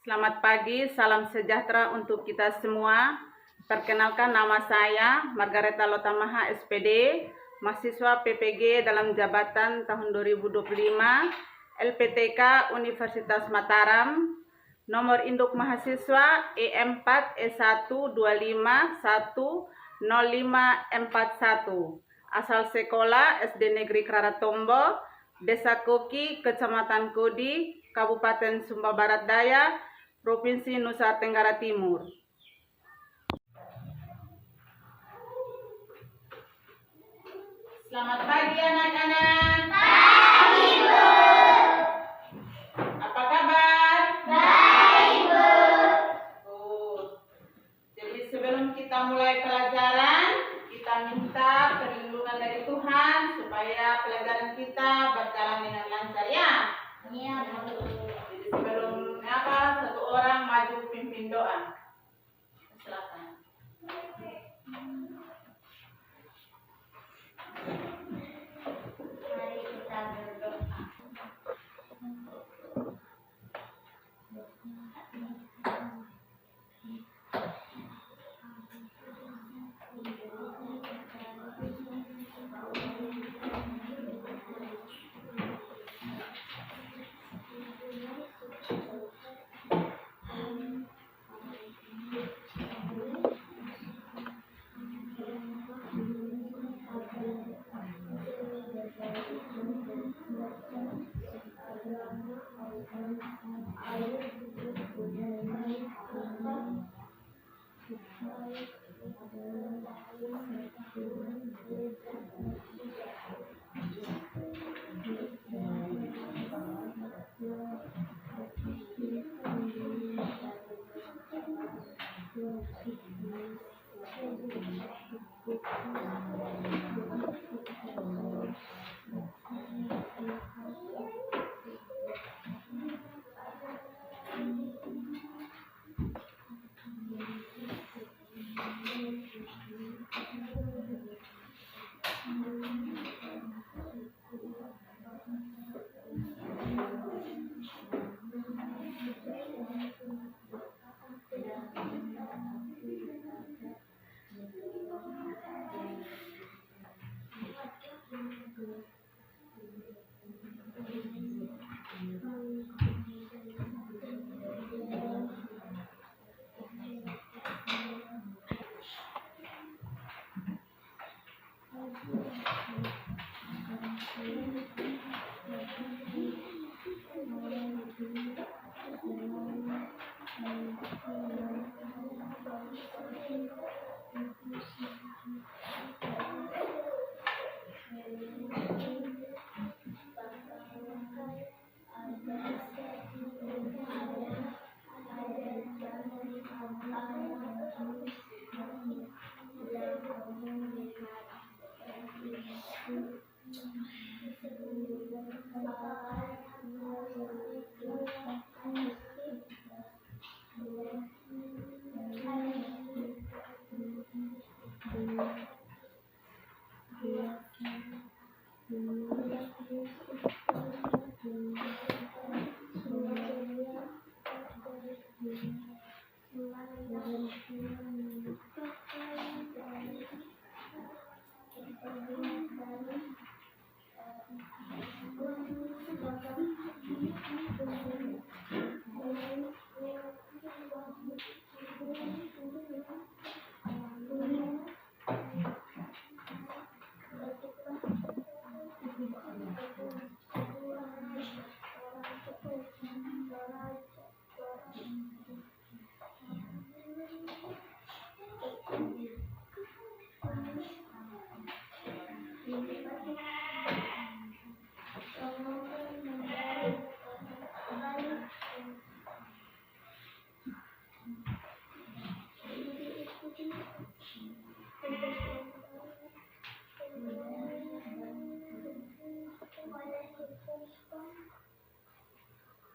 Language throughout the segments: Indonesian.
Selamat pagi, salam sejahtera untuk kita semua. Perkenalkan, nama saya Margareta Lotamaha SPD, mahasiswa PPG dalam jabatan tahun 2025, LPTK Universitas Mataram, nomor induk mahasiswa E4E1251051, asal sekolah SD Negeri Kraratombo, Desa Koki, Kecamatan Kodi, Kabupaten Sumba Barat Daya, Provinsi Nusa Tenggara Timur. Selamat pagi anak-anak. Pagi, Bu. Apa kabar? Baik, Bu. Jadi sebelum kita mulai pelajaran, kita minta perlindungan dari Tuhan supaya pelajaran kita berjalan dengan lancar ya. Iya, Bu. Jadi sebelum satu orang maju pimpin doa. Silakan.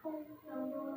Mari kita berdoa.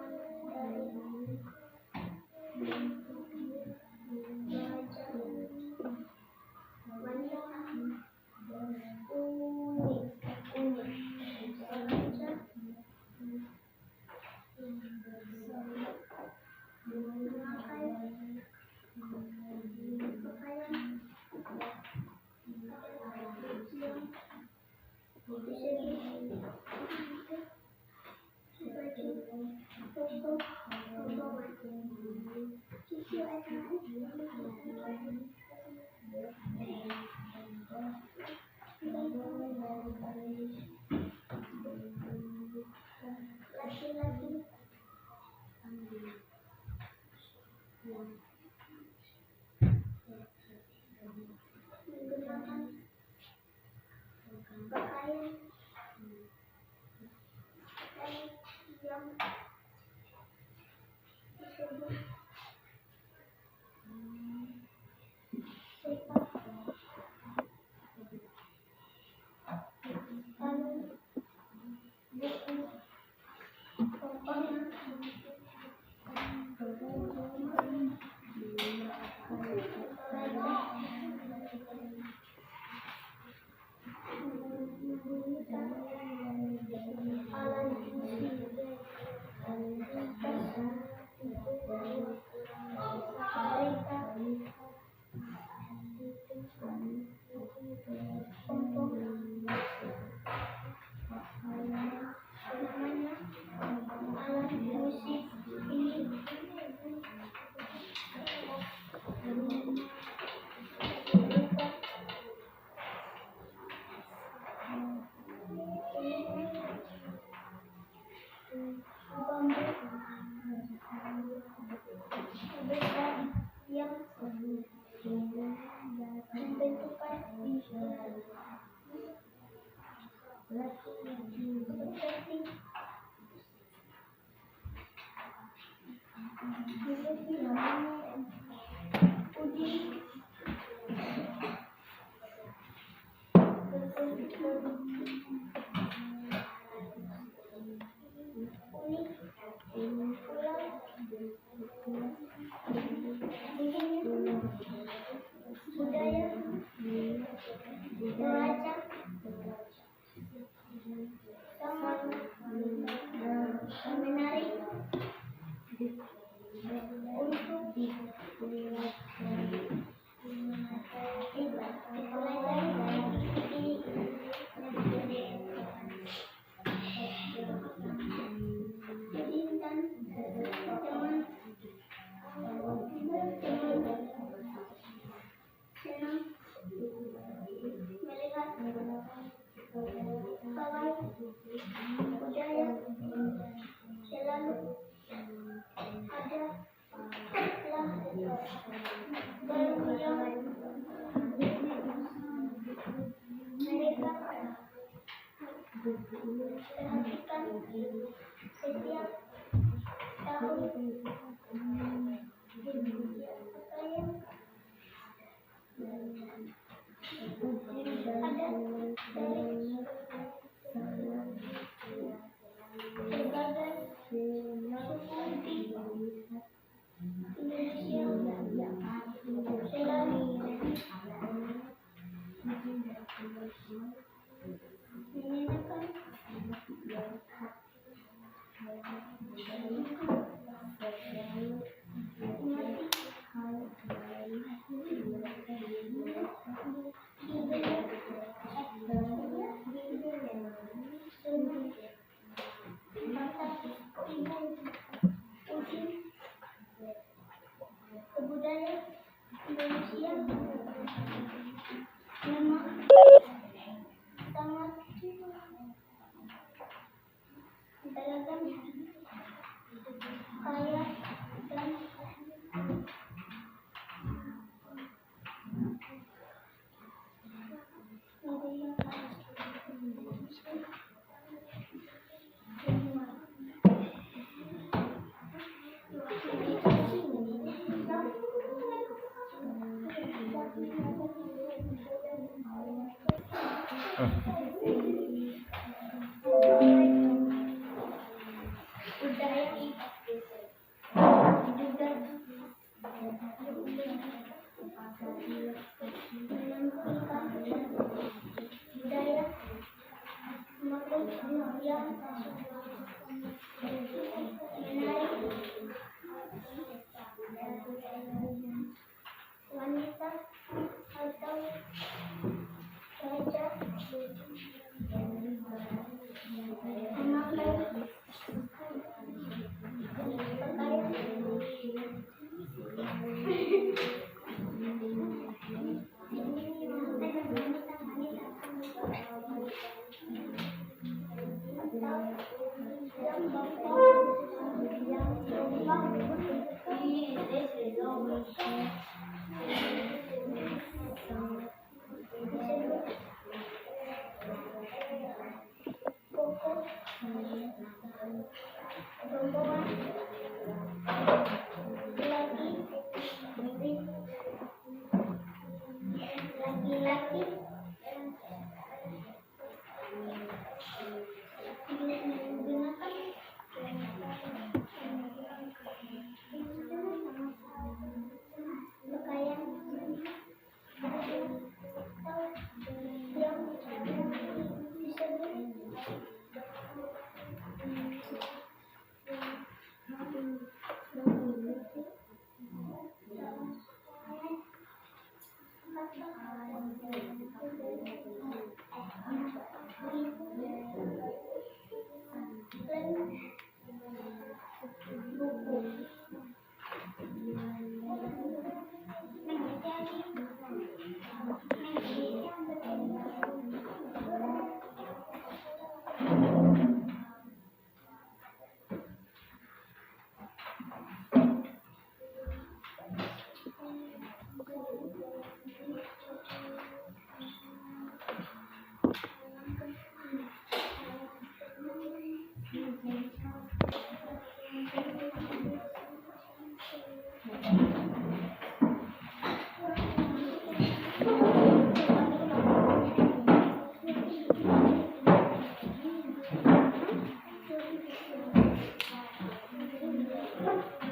Berikut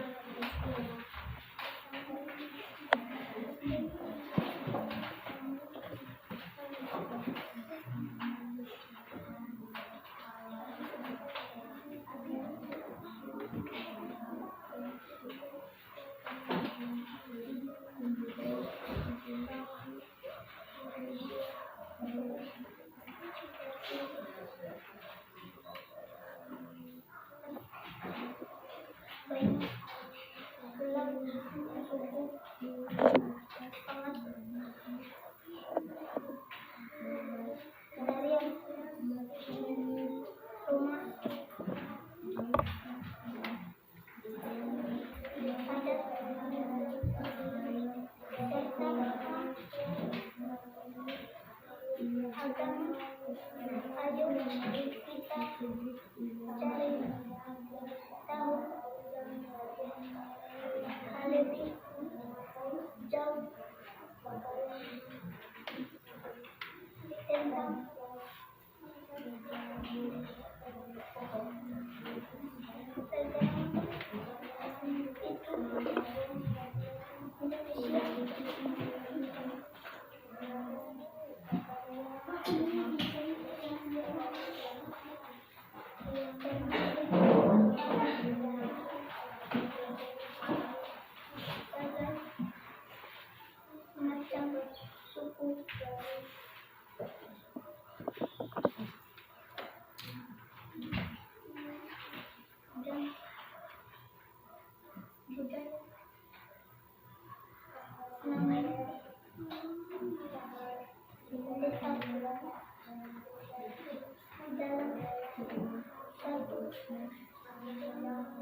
adalah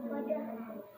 bacaan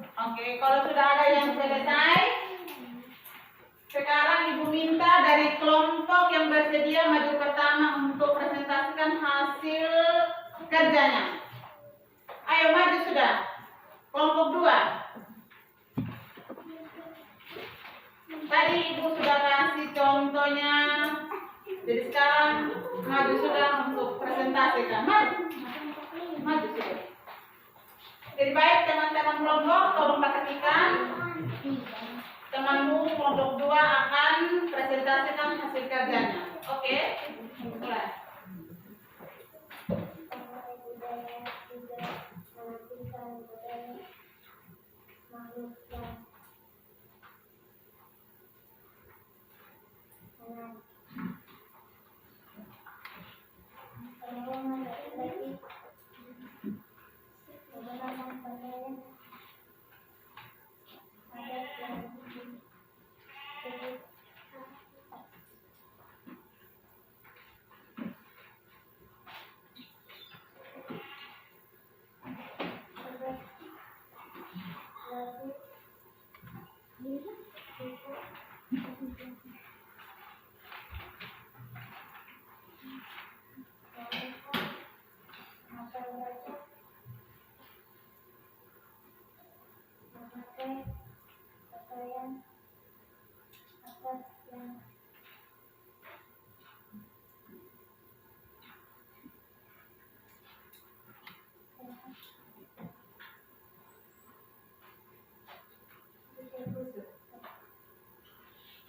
Oke, kalau sudah ada yang selesai, sekarang Ibu minta dari kelompok yang bersedia maju pertama untuk presentasikan hasil kerjanya. Ayo maju sudah. Kelompok 2. Tadi Ibu sudah kasih contohnya. Jadi sekarang maju sudah untuk presentasikan. Maju sudah. Jadi baik teman-teman kelompok, tolong perhatikan. Temanmu kelompok 2 akan presentasikan hasil kerjanya. Oke? Mulai.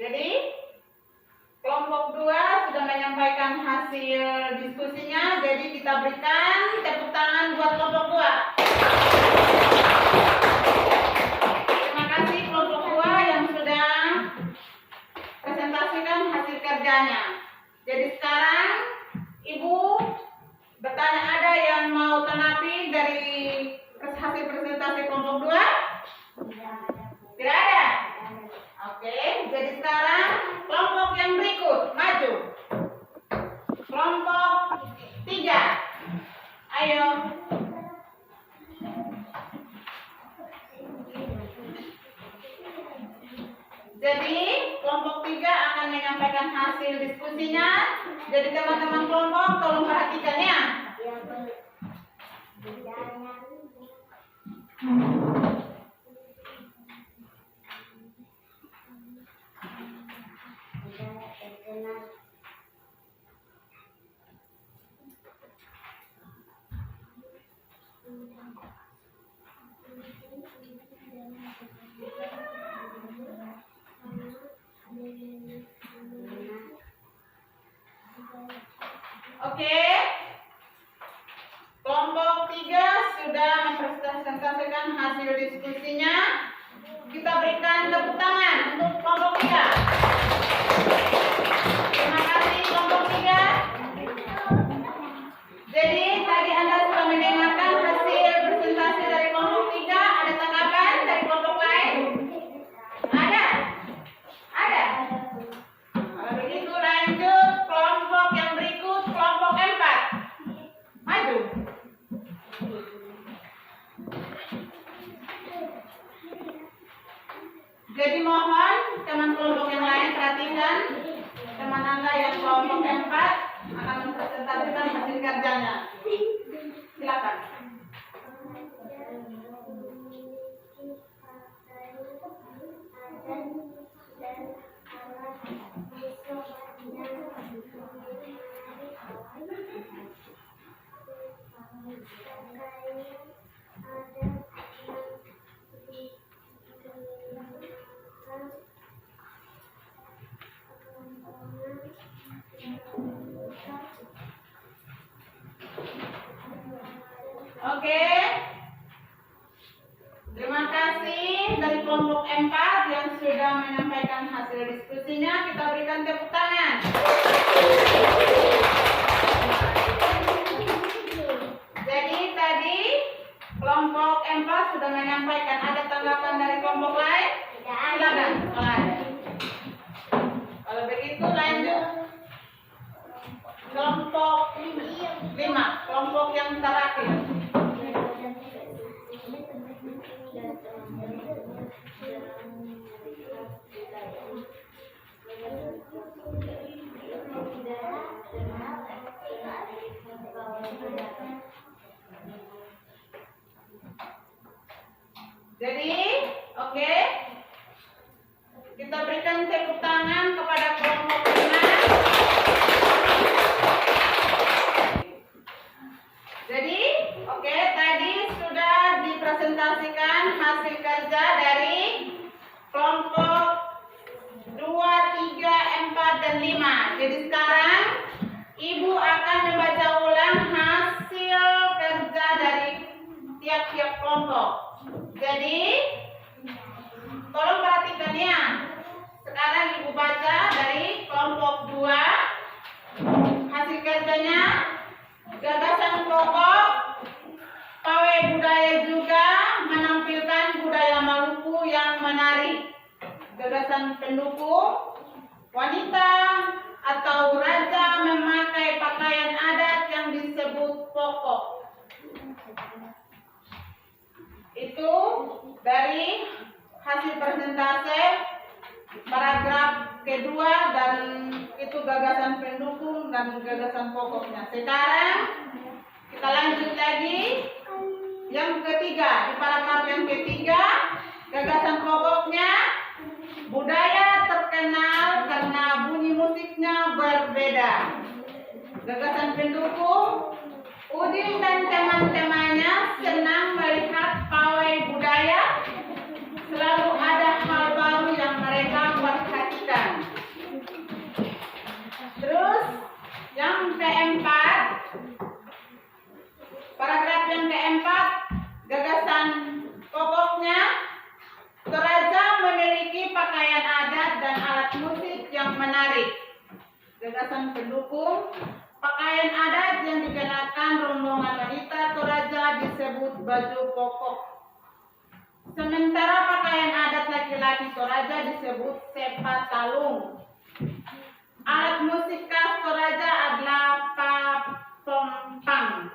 Jadi kelompok 2 sudah menyampaikan hasil diskusinya. Jadi kita berikan tepuk tangan buat kelompok 2. Terima kasih kelompok 2 yang sudah presentasikan hasil kerjanya. Jadi sekarang Ibu bertanya, ada yang mau tanggapi dari hasil presentasi kelompok 2? Tidak ada? Oke, jadi sekarang kelompok yang berikut maju. Kelompok 3. Ayo. Jadi kelompok 3 akan menyampaikan hasil diskusinya. Jadi teman-teman kelompok tolong perhatikan ya. Oke. Kelompok 3 sudah mempresentasikan hasil diskusinya. Kita berikan tepuk tangan untuk kelompok 3. Terima kasih kelompok 3. Jadi tadi Anda sudah mendengarkan hasil presentasi dari kelompok 3. Ada tanggapan dari kelompok lain? Ada? Ada? Kalau begitu lanjut kelompok yang berikut, kelompok 4. Maju. Jadi mohon teman kelompok yang lain perhatikan, teman Anda yang kelompok 4 akan mempresentasikan hasil kerjanya. Silakan. Oke. Terima kasih dari kelompok 4 yang sudah menyampaikan hasil diskusinya. Kita berikan tepuk tangan. Jadi tadi kelompok 4 sudah menyampaikan. Ada tanggapan dari kelompok lain? Silakan. Kalau begitu lanjut kelompok 5, kelompok yang terakhir. Jadi, oke. Kita berikan tepuk tangan kepada kelompok 5. Jadi, oke, tadi sudah dipresentasikan hasil kerja dari kelompok 2, 3, 4, dan 5. Jadi sekarang Ibu akan membaca ulang hasil kerja dari tiap-tiap kelompok. Jadi, tolong perhatikan ya. Sekarang Ibu baca dari kelompok 2. Hasil kerjanya, gagasan pokok, pawai budaya juga menampilkan budaya Maluku yang menarik. Gagasan pendukung, wanita atau raja memakai pakaian adat yang disebut pokok. Itu dari hasil presentase paragraf kedua, dan itu gagasan pendukung dan gagasan pokoknya. Sekarang kita lanjut lagi yang ketiga. Di paragraf yang ketiga, gagasan pokoknya, budaya terkenal karena bunyi musiknya berbeda. Gagasan pendukung, Udin dan teman-temannya senang melihat pawai budaya. Selalu ada hal baru yang mereka perhatikan. Terus yang keempat, paragraf yang keempat, gagasan pokoknya, Toraja memiliki pakaian adat dan alat musik yang menarik. Gagasan pendukung, pakaian adat yang dikenakan rombongan wanita Toraja disebut baju pokok. Sementara pakaian adat laki-laki Toraja disebut sepa talung. Alat musik khas Toraja adalah papompang.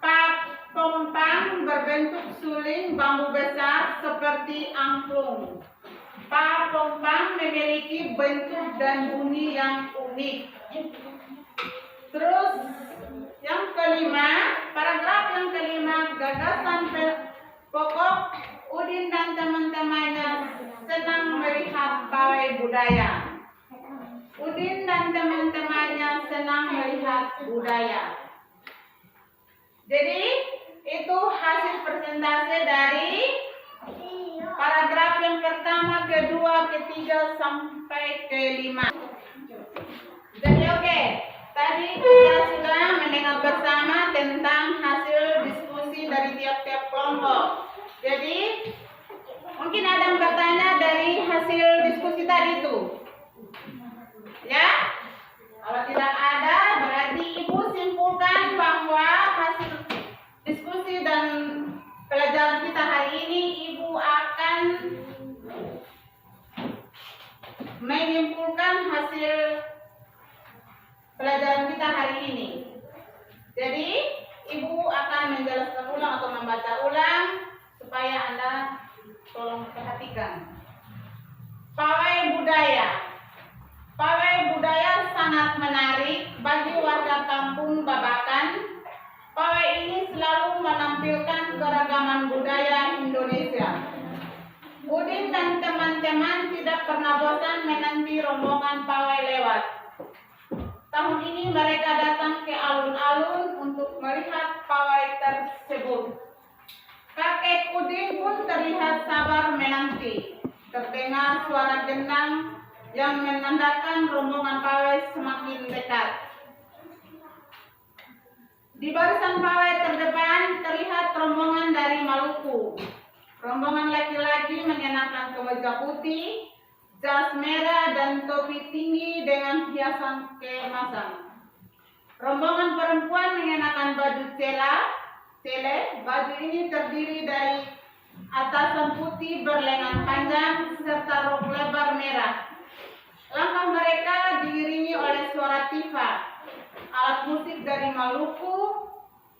Papompang berbentuk suling bambu besar seperti angklung. Papompang memiliki bentuk dan bunyi yang unik. Terus yang kelima, paragraf yang kelima, gagasan pokok, Udin dan teman-temannya senang melihat pawai budaya. Udin dan teman-temannya senang melihat budaya. Jadi itu hasil presentase dari paragraf yang pertama, kedua, ketiga, sampai kelima. Jadi oke, tadi kita sudah mendengar bersama tentang hasil diskusi dari tiap-tiap kelompok. Jadi mungkin ada yang bertanya dari hasil diskusi tadi itu, ya? Kalau tidak ada, berarti Ibu simpulkan bahwa hasil diskusi dan pelajaran kita hari ini, Ibu akan menyimpulkan hasil pelajaran kita hari ini. Jadi, Ibu akan menjelaskan ulang atau membaca ulang supaya Anda tolong perhatikan. Pawai budaya. Pawai budaya sangat menarik bagi warga kampung Babakan. Pawai ini selalu menampilkan keragaman budaya Indonesia. Udin dan teman-teman tidak pernah bosan menanti rombongan pawai lewat. Tahun ini mereka datang ke alun-alun untuk melihat pawai tersebut. Kakek Udin pun terlihat sabar menanti. Terdengar suara gendang yang menandakan rombongan pawai semakin dekat. Di barisan pawai terdepan terlihat rombongan dari Maluku. Rombongan laki-laki mengenakan kemeja putih, jas merah, dan topi tinggi dengan hiasan keemasan. Rombongan perempuan mengenakan baju cele. Baju ini terdiri dari atasan putih berlengan panjang serta rok lebar merah. Langkah mereka diiringi oleh suara tifa, alat musik dari Maluku,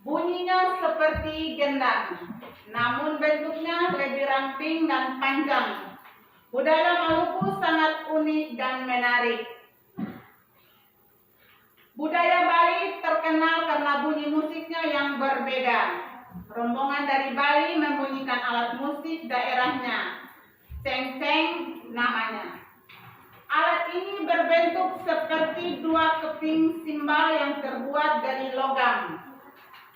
Bunyinya seperti gendang, namun bentuknya lebih ramping dan panjang. Budaya Maluku sangat unik dan menarik. Budaya Bali terkenal karena bunyi musiknya yang berbeda. Rombongan dari Bali membunyikan alat musik daerahnya, ceng-ceng namanya. Alat ini berbentuk seperti dua keping simbal yang terbuat dari logam,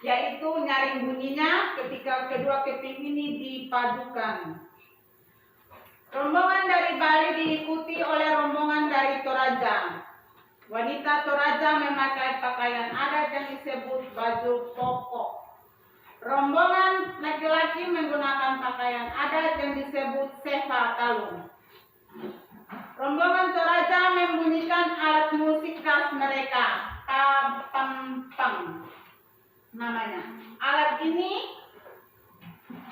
yaitu nyaring bunyinya ketika kedua keping ini dipadukan. Rombongan dari Bali diikuti oleh rombongan dari Toraja. Wanita Toraja memakai pakaian adat yang disebut baju pokok. Rombongan laki-laki menggunakan pakaian adat yang disebut seva talung. Rombongan Toraja membunyikan alat musik khas mereka, pampang namanya. Alat ini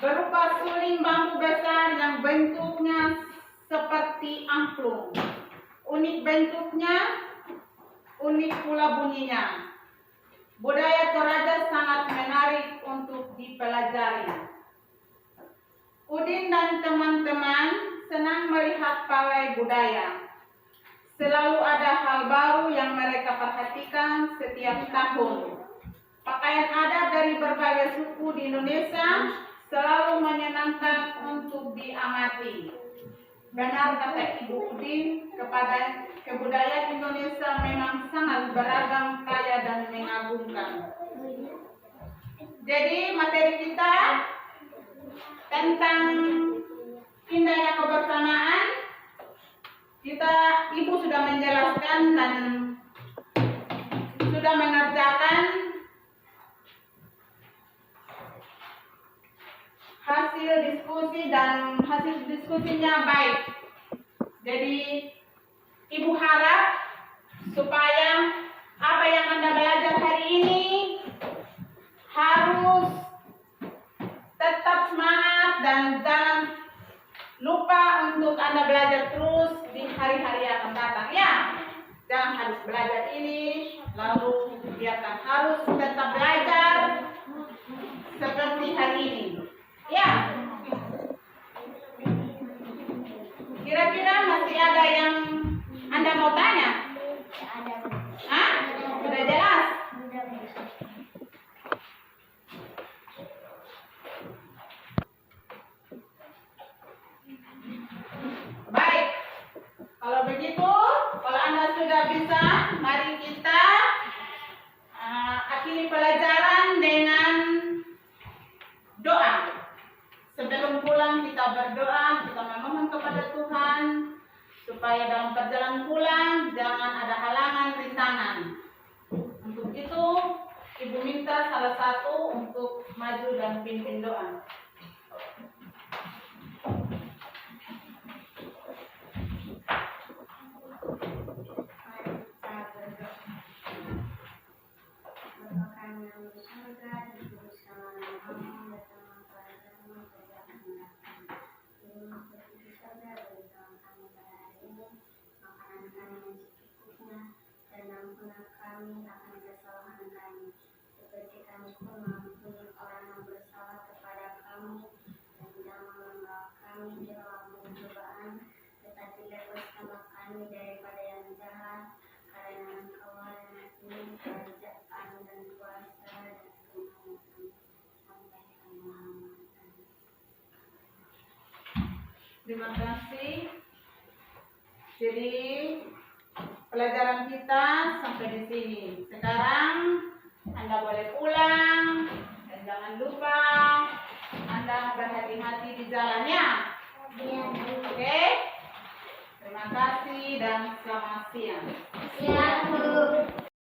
berupa suling bambu besar yang bentuknya seperti angklung. Unik bentuknya, unik pula bunyinya. Budaya Toraja sangat menarik untuk dipelajari. Udin dan teman-teman senang melihat pawai budaya. Selalu ada hal baru yang mereka perhatikan setiap tahun. Pakaian adat dari berbagai suku di Indonesia selalu menyenangkan untuk diamati. Benar kata Ibu Udin, kebudayaan Indonesia memang sangat beragam, kaya dan mengagumkan. Jadi materi kita tentang indahnya kebersamaan, Ibu sudah menjelaskan dan sudah mengerjakan hasil diskusi dan hasil diskusinya baik. Jadi Ibu harap supaya apa yang Anda belajar hari ini harus tetap semangat dan jangan lupa untuk Anda belajar terus di hari-hari yang akan datang. Ya, jangan harus belajar ini lalu biarkan, harus tetap belajar seperti hari ini. Ya, kira-kira masih ada yang Anda mau tanya? Hah? Sudah jelas? Baik, kalau begitu, kalau Anda sudah bisa, mari kita akhiri pelajaran dengan doa. Sebelum pulang kita berdoa, kita memohon kepada Tuhan supaya dalam perjalanan pulang jangan ada halangan, rintangan. Untuk itu, Ibu minta salah satu untuk maju dan pimpin doa. Kami akan kesalahan kami, seperti kami pun mengampuni orang yang bersalah kepada kami, dan jangan membawa kami ke dalam pencobaan, tetapi lepaskanlah kami daripada yang jahat, karena Engkau yang ini kerajaan dan kuasa dan kemuliaan sampai akhir. Terima kasih. Jadi pelajaran kita sampai di sini. Sekarang Anda boleh pulang dan jangan lupa Anda berhati-hati di jalannya. Oke? Terima kasih dan selamat siang. Siang, Bu.